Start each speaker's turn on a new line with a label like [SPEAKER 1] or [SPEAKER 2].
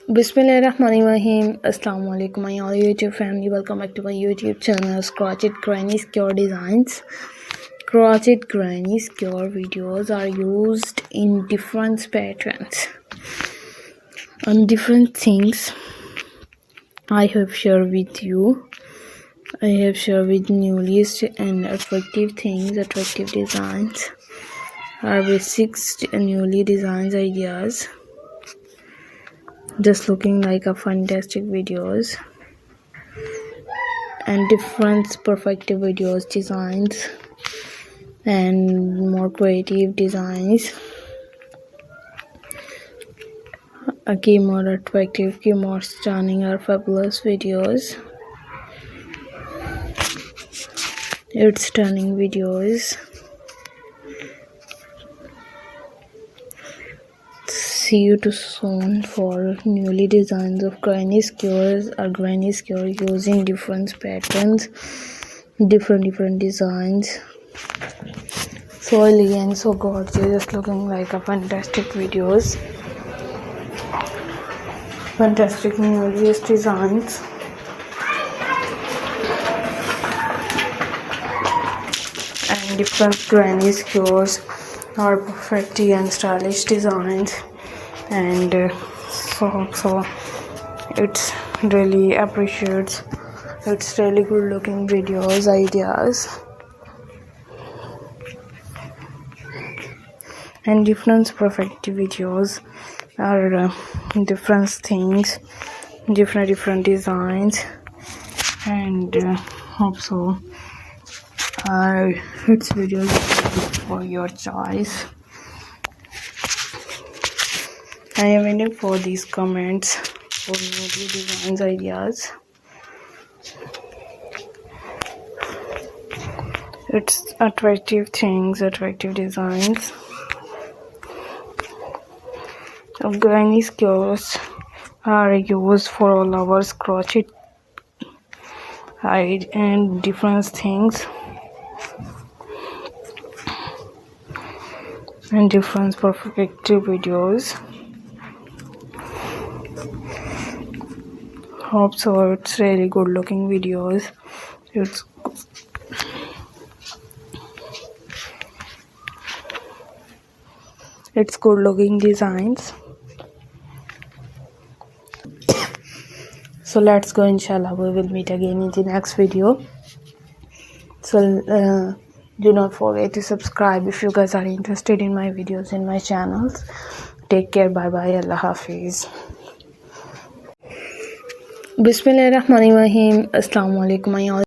[SPEAKER 1] Bismillahirrahmanirrahim. Assalamu alaikum my all YouTube family. Welcome back to my YouTube channel Crochet Granny Skewer Designs. Crochet Granny Skewer videos are used in different patterns on different things. I have shared with you. I have shared with newest and attractive things, attractive designs, our basic newly designs ideas. Just looking like a fantastic videos and different perfect videos, designs and more creative designs, again more attractive, more stunning or fabulous videos. It's stunning videos. See you too soon for newly designs of granny skewers or granny skewer using different patterns, different designs. So elegant, so gorgeous, just looking like a fantastic videos, fantastic newest designs. And different granny skewers are perfect and stylish designs. And so it's really appreciates, it's really good looking videos, ideas, and different perfect videos are different things, different designs. And hope so its videos for your choice. I am waiting for these comments for new designs ideas. It's attractive things, attractive designs. Granny skewers are used for all our crochet and different things and different perfect videos. Hope so it's really good looking videos. It's good looking designs. So let's go, inshallah we will meet again in the next video. So do not forget to subscribe if you guys are interested in my videos in my channels. Take care, bye bye, Allah Hafiz. Bismillahirrahmanirrahim. Assalamu alaikum my all